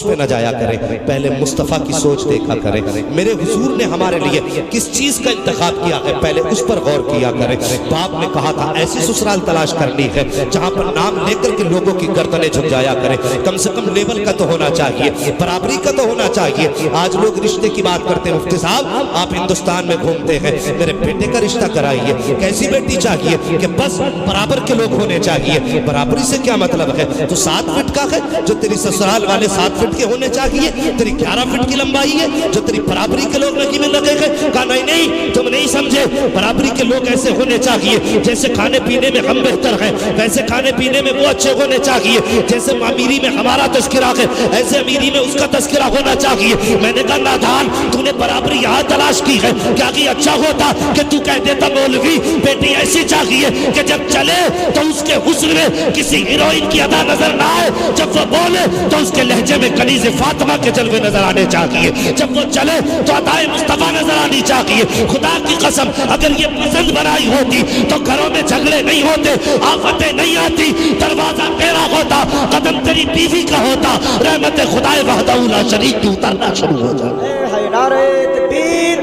پہ نہ جایا کرے، پہلے مصطفیٰ کی سوچ دیکھا کرے۔ میرے حضور نے ہمارے لیے کس چیز کا انتخاب کیا ہے پہلے اس پر غور کیا کرے۔ باپ نے کہا تھا ایسی سسرال تلاش کرنی ہے جہاں پر نام لے کر کے لوگوں کی گردنیں جھک جایا کرے، کم سے کم لیول کا تو ہونا چاہیے، برابری کا تو ہونا چاہیے۔ آج لوگ رشتے کی بات کرتے ہیں، مفتی صاحب آپ ہندوستان میں گھومتے ہیں، میرے بیٹے کا رشتہ کرائیے، کیسی بیٹی چاہیے کہ بس برابر کے لوگ ہونے چاہیے۔ برابری سے کیا مطلب ہے؟ تو 7 فٹ کا ہے جو تیری سسرال والے 7 فٹ کے ہونے چاہیے، تیری 11 فٹ کی لمبائی ہے جو تیری برابری کے لوگ نہیں میں لگے گئے۔ کہا نہیں تم نہیں سمجھے، برابری کے لوگ ایسے ہونے چاہیے جیسے کھانے پینے میں ہم بہتر ہیں ویسے کھانے پینے میں وہ اچھے ہونے چاہیے، جیسے امیری میں ہمارا تذکرہ ہے ایسے امیری میں اس کا تذکرہ ہونا چاہیے۔ میں نے کہا نادان تو نے برابری یہاں تلاش کی ہے، کیا کہ اچھا ہوتا کہ تو کہہ دیتا مولوی بیٹی ایسی چاہیے کہ جب چلے تو اس کے حسن میں کسی ہیروئن کی ادا نظر نہ آئے، جب وہ بولے تو اس کے لہجے میں کنیز فاطمہ کے جلوے نظر آنے چاہیے، جب وہ چلے تو عطائے مصطفیٰ نظر آنی چاہیے۔ خدا کی قسم اگر یہ پسند بنائی ہوتی تو گھروں میں جھگڑے نہیں ہوتے، آفتیں نہیں آتی، دروازہ تیرا ہوتا، قدم تیری بیوی کا ہوتا، رحمت خدا وحدہ لا شریک کی اترنا شروع ہو جائے۔ نعرہ تکبیر،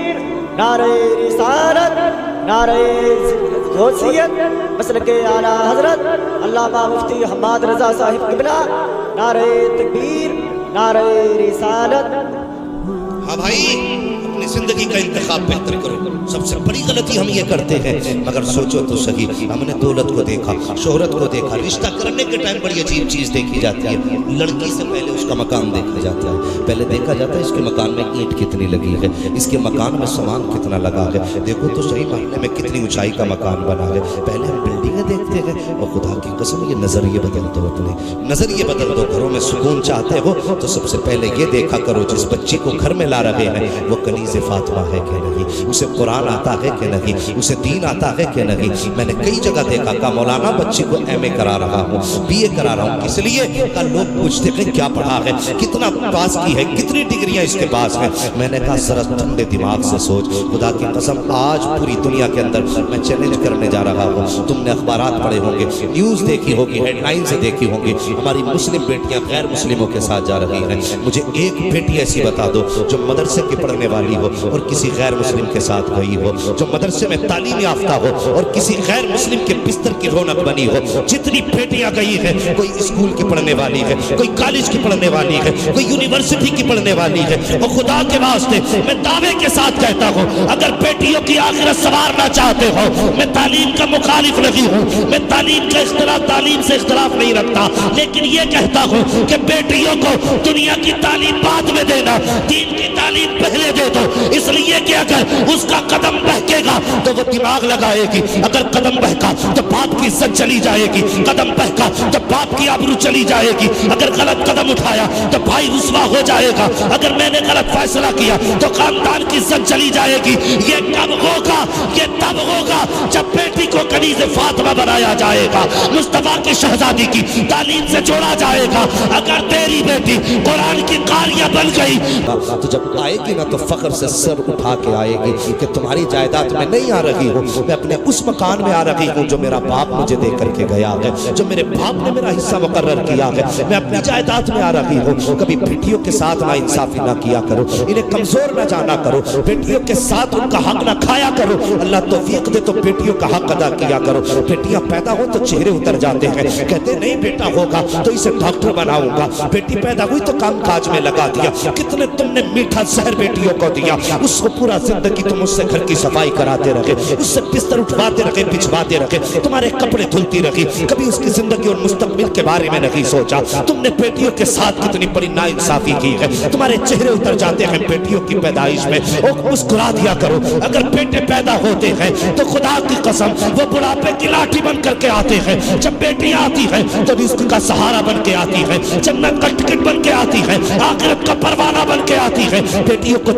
نعرہ رسالت، نعرہ غوثیت، مسلک اعلیٰ حضرت علامہ مفتی حماد رضا صاحب قبلہ، نعرہ تکبیر، نعرہ رسالت۔ ہاں بھائی اپنی زندگی کا انتخاب بہتر کرو۔ سب سے بڑی غلطی ہم یہ کرتے ہیں، مگر سوچو تو صحیح، ہم نے دولت کو دیکھا، شہرت کو دیکھا، رشتہ کرنے کے ٹائم بڑی عجیب چیز دیکھی جاتی ہے، لڑکی سے پہلے اس کا مکان دیکھا جاتا ہے، پہلے دیکھا جاتا ہے اس کے مکان میں اینٹ کتنی لگی ہے، اس کے مکان میں سامان کتنا لگا ہے، دیکھو تو صحیح محلے میں کتنی اونچائی کا مکان بنا ہے، پہلے ہم بلڈنگیں دیکھتے ہیں۔ اور خدا کی قسم یہ نظریے بدل دو، اپنے نظریے بدل دو۔ گھروں میں سکون چاہتے ہو تو سب سے پہلے یہ دیکھا کرو جس بچی کو گھر میں لا رہے ہیں وہ کنیز فاطمہ ہے کہ نہیں، اسے قرآن آتا ہے کہ نہیں، اسے دین آتا ہے کہ نہیں۔ میں نے کئی جگہ دیکھا کہ مولانا بچی کو ایم اے کرا رہا ہوں، بی اے کرا رہا ہوں، اس لیے کہ لوگ پوچھتے ہیں کیا پڑھا ہے، کتنا پاس کی ہے، کتنی ڈگریاں اس کے پاس ہیں۔ میں نے کہا ذرا ٹھنڈے دماغ سے سوچ، خدا کی قسم آج پوری دنیا کے اندر میں چیلنج کرنے جا رہا ہوں۔ تم نے اخبارات پڑھے ہوں گے، نیوز دیکھی ہوگی، ہیڈ لائنز دیکھی ہوں گی، ہماری مسلم بیٹیاں غیر مسلموں کے ساتھ جا رہی ہیں۔ مجھے ایک بیٹی ایسی بتا دو جو مدرسے کی پڑھنے والی ہو اور کسی غیر مسلم کے ساتھ گئی ہو، جو مدرسے میں تعلیم یافتہ ہو اور کسی غیر مسلم کے بستر کی رونق بنی ہو۔ جتنی بیٹیاں گئی ہیں، کوئی اسکول کی پڑھنے والی ہے، کوئی کالج کی پڑھنے والی ہے، کوئی یونیورسٹی کی پڑھنے والی ہے۔ اور خدا کے واسطے میں دعوے کے ساتھ کہتا ہوں اگر بیٹیوں کی آخرت سنوارنا چاہتے ہو، میں تعلیم کا مخالف نہیں ہوں، میں تعلیم سے اختلاف نہیں رکھتا، لیکن یہ کہتا ہوں کہ بیٹیوں کو دنیا کی تعلیم بعد میں دینا، دین کی تعلیم پہلے دے دو، اس لیے کہ اگر اس کا قدم بہکے گا تو وہ دماغ لگائے گی، اگر قدم بہکا تو باپ کی عزت چلی جائے گی، قدم بہکا تو باپ کی آبرو چلی جائے گی، اگر غلط قدم اٹھایا تو بھائی رسوا ہو جائے گا، اگر میں نے غلط فیصلہ کیا تو خاندان کی عزت چلی جائے گی۔ یہ کب ہوگا؟ یہ تب ہوگا جب بیٹی کو کنیز فاطمہ بنایا جائے گا، مصطفیٰ کی شہزادی کی تعلیم سے جوڑا جائے گا۔ اگر تیری بیٹی قرآن کی قاریہ بن گئی تو جب آئے گی نا تو فخر سے سر اٹھا کے آئے گی کہ تمہاری جائیداد میں نہیں آ رہی ہوں، میں اپنے اس مکان میں آ رہی ہوں جو میرا باپ مجھے دے کر کے گیا ہے، جو میرے باپ نے میرا حصہ مقرر کیا ہے، میں اپنی جائیداد میں آ رہی ہوں۔ کبھی بیٹیوں کے ساتھ نا انصافی نہ کیا کرو، انہیں کمزور نہ جانا کرو، بیٹیوں کے ساتھ ان کا حق نہ کھایا کرو۔ اللہ توفیق دے تو بیٹیوں کا حق ادا کیا کرو۔ بیٹیاں پیدا ہو تو چہرے اتر جاتے ہیں، کہتے نہیں بیٹا ہوگا تو اسے ڈاکٹر بناؤں گا، بیٹی پیدا ہوئی تو کام کاج میں لگا دیا۔ کتنے تم نے میٹھا زہر بیٹیوں کو دیا، اس کو پورا زندگی تم اس سے گھر کی صفائی کراتے رہے، اس سے بستر اٹھواتے رہے، بچھواتے رہے، تمہارے کپڑے دھلتی رہی، کبھی اس کی زندگی اور مستقبل کے بارے میں نہیں سوچا۔ تم نے بیٹیوں کے ساتھ کتنی بڑی ناانصافی کی ہے، تمہارے چہرے اتر جاتے ہیں بیٹیوں کی پیدائش میں، اور مسکرا دیا کرو۔ اگر بیٹے پیدا ہوتے ہیں تو خدا کی قسم وہ بڑھاپے کی لاٹھی بن کر کے آتے ہیں، جب بیٹیاں آتی ہیں تو رزق کا سہارا بن کے آتی ہے، جنت کا ٹکٹ بن کے آتی ہے، آخرت کا پروانہ بن کے آتی ہے۔ بیٹیوں کو